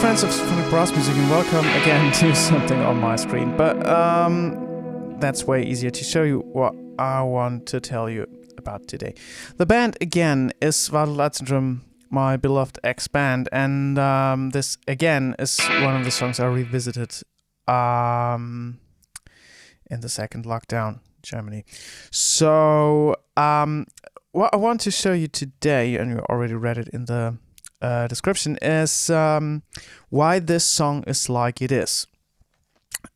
friends of Symphonic Brass Music, and welcome again to something on my screen. But that's way easier to show you what I want to tell you about today. The band again is Svartaldssyndrom, my beloved ex-band, and this again is one of the songs I revisited in the second lockdown, Germany. So what I want to show you today, and you already read it in the description, is why this song is like it is.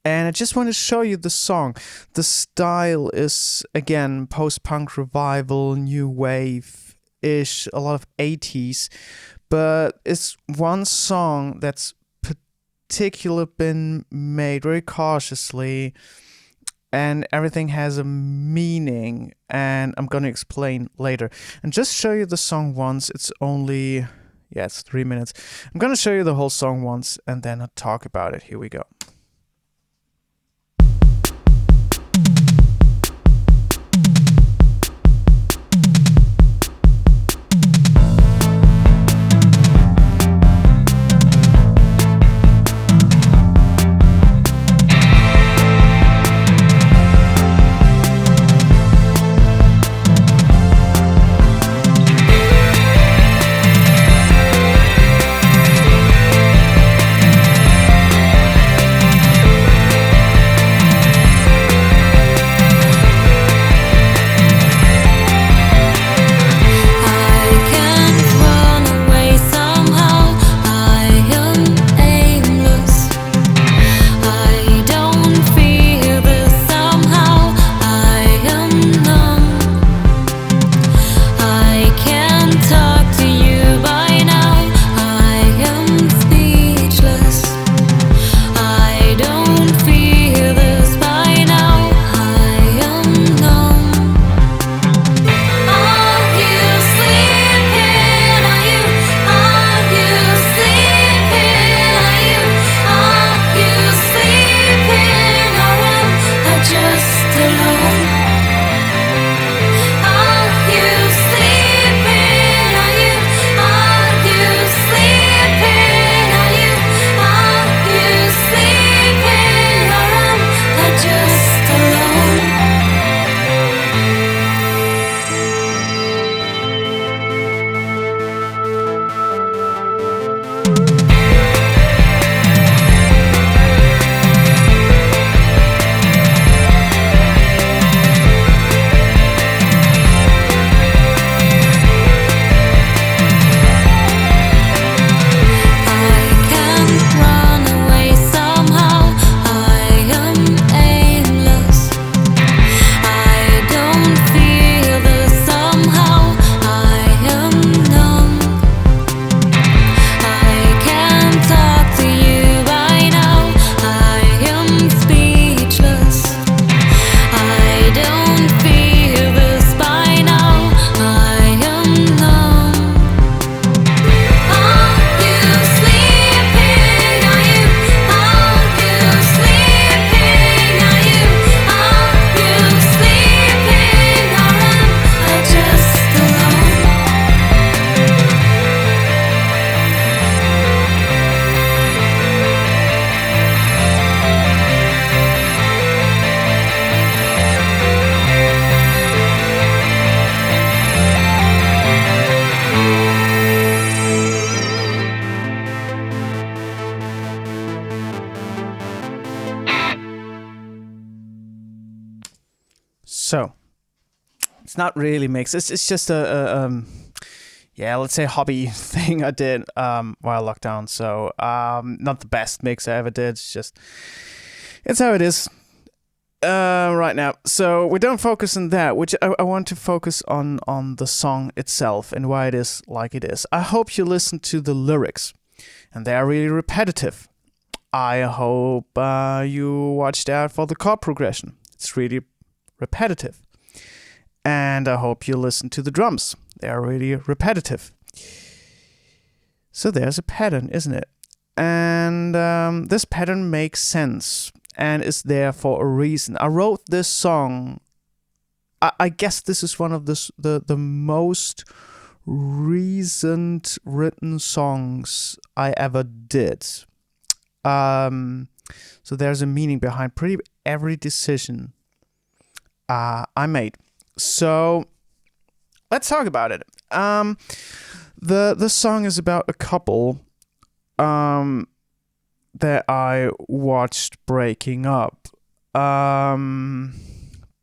And I just want to show you the song. The style is, again, post-punk revival, new wave-ish, a lot of 80s. But it's one song that's particularly been made very cautiously, and everything has a meaning, and I'm going to explain later. And just show you the song once. It's only, it's 3 minutes. I'm going to show you the whole song once, and then I'll talk about it. Here we go. So, it's not really mixed. It's just let's say hobby thing I did while lockdown. So, not the best mix I ever did. It's how it is right now. So we don't focus on that, which I want to focus on the song itself and why it is like it is. I hope you listen to the lyrics, and they are really repetitive. I hope you watched out for the chord progression. It's really repetitive. And I hope you listen to the drums. They are really repetitive. So there's a pattern, isn't it? And this pattern makes sense and is there for a reason. I wrote this song. I guess this is one of the most recent written songs I ever did. So there's a meaning behind pretty every decision I made. So let's talk about it. The song is about a couple that I watched breaking up.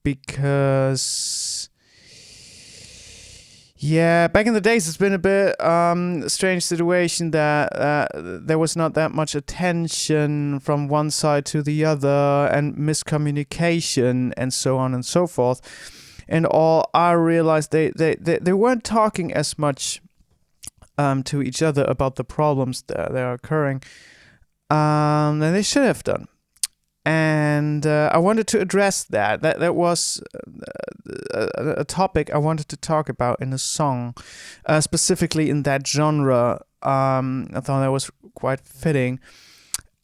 Because back in the days, it's been a bit strange situation that there was not that much attention from one side to the other, and miscommunication and so on and so forth. And all I realized they weren't talking as much to each other about the problems that are occurring than they should have done. And I wanted to address that. That was a topic I wanted to talk about in a song, specifically in that genre. I thought that was quite fitting.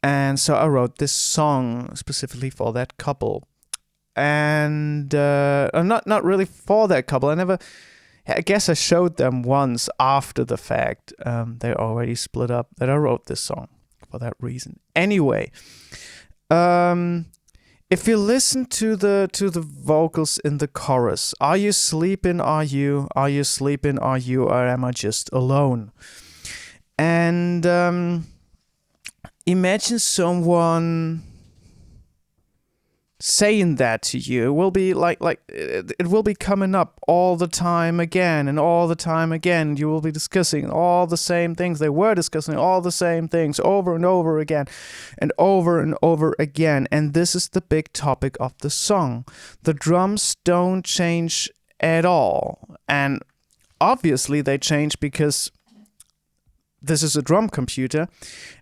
And so I wrote this song specifically for that couple. And not really for that couple. I guess I showed them once after the fact. They already split up, that I wrote this song for that reason. Anyway, if you listen to the vocals in the chorus, are you sleeping? Are you sleeping? Are you? Or am I just alone? And imagine someone saying that to you. It will be like it will be coming up all the time again and all the time again. You will be discussing all the same things. They were discussing all the same things over and over again and over again. And this is the big topic of the song. The drums don't change at all. And obviously they change because this is a drum computer,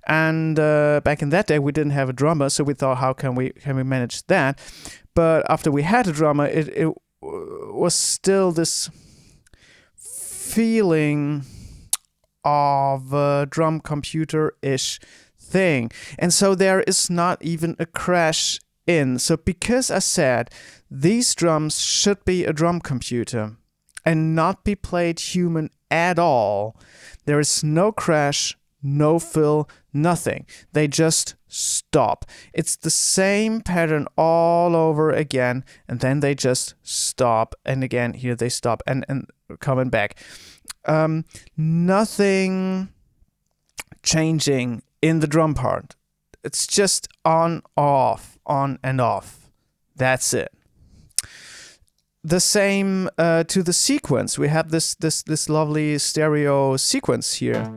and back in that day we didn't have a drummer, so we thought, how can we manage that? But after we had a drummer, it was still this feeling of a drum computer-ish thing, and so there is not even a crash in. So because I said these drums should be a drum computer and not be played human at all, there is no crash, no fill, nothing. They just stop. It's the same pattern all over again, and then they just stop, and again here they stop and coming back. Nothing changing in the drum part. It's just on, off, on and off. That's it. The same to the sequence. We have this lovely stereo sequence here.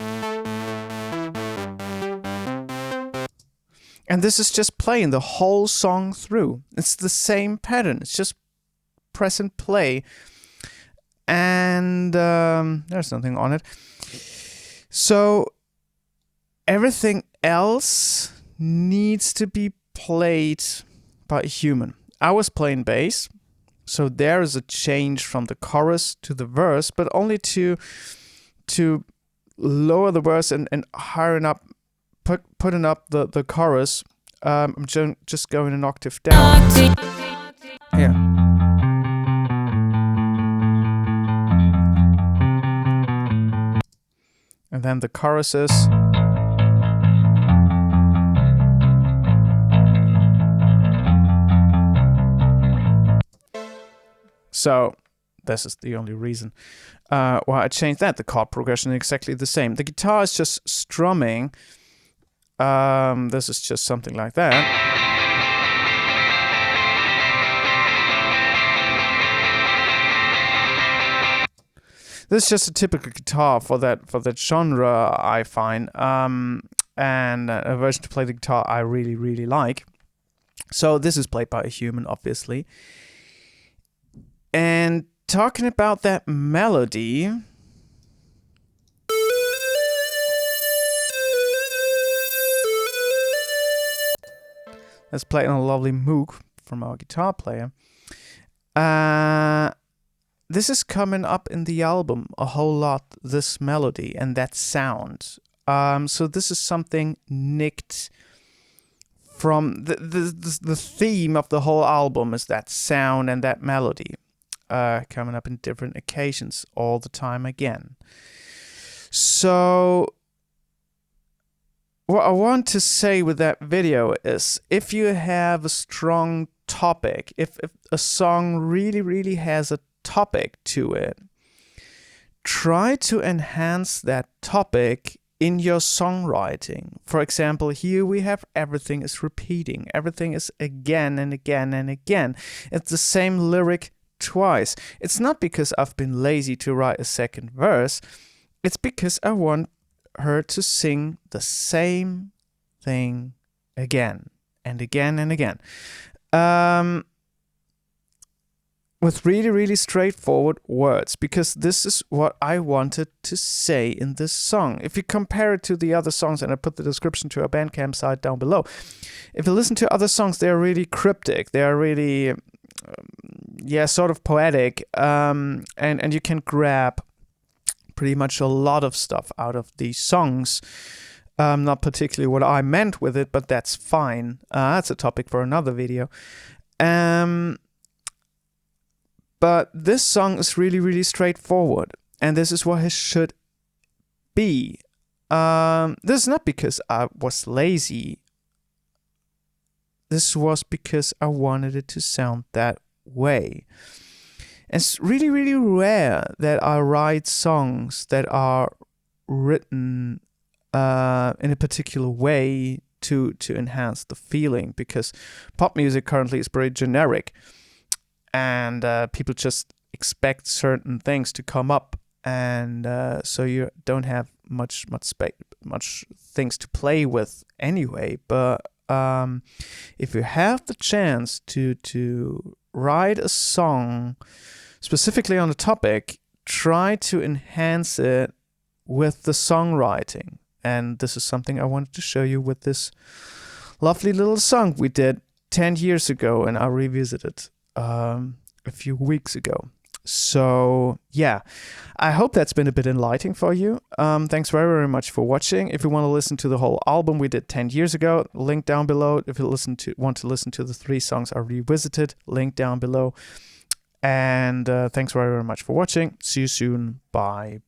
And this is just playing the whole song through. It's the same pattern. It's just press and play. And there's nothing on it. So everything else needs to be played by a human. I was playing bass. So there is a change from the chorus to the verse, but only to lower the verse and higher up, putting up the chorus. I'm just going an octave down. Yeah. And then the choruses. So this is the only reason why I changed that. The chord progression is exactly the same. The guitar is just strumming. This is just something like that. This is just a typical guitar for that genre, I find. And a version to play the guitar I really, really like. So this is played by a human, obviously. And talking about that melody, let's play on a lovely Moog from our guitar player. This is coming up in the album a whole lot, this melody and that sound. So this is something nicked from the theme of the whole album is that sound and that melody. coming up in different occasions all the time again. So what I want to say with that video is, if you have a strong topic, if a song really has a topic to it, try to enhance that topic in your songwriting. For example, here we have everything is repeating. Everything is again and again and again. It's the same lyric twice. It's not because I've been lazy to write a second verse. It's because I want her to sing the same thing again and again and again. With really straightforward words, because this is what I wanted to say in this song. If you compare it to the other songs, and I put the description to our Bandcamp site down below, if you listen to other songs, they are really cryptic. They are really, sort of poetic, and you can grab pretty much a lot of stuff out of these songs. Not particularly what I meant with it, but that's fine. That's a topic for another video. But this song is really straightforward, and this is what it should be. This is not because I was lazy. This was because I wanted it to sound that way. It's really rare that I write songs that are written in a particular way to enhance the feeling, because pop music currently is very generic. And people just expect certain things to come up, and so you don't have much things to play with anyway. But if you have the chance to write a song specifically on a topic, try to enhance it with the songwriting. And this is something I wanted to show you with this lovely little song we did 10 years ago, and I revisited a few weeks ago. So yeah, I hope that's been a bit enlightening for you. Thanks very much for watching. If you want to listen to the whole album we did 10 years ago, link down below. If you want to listen to the 3 songs I revisited, link down below. And thanks very much for watching. See you soon. Bye.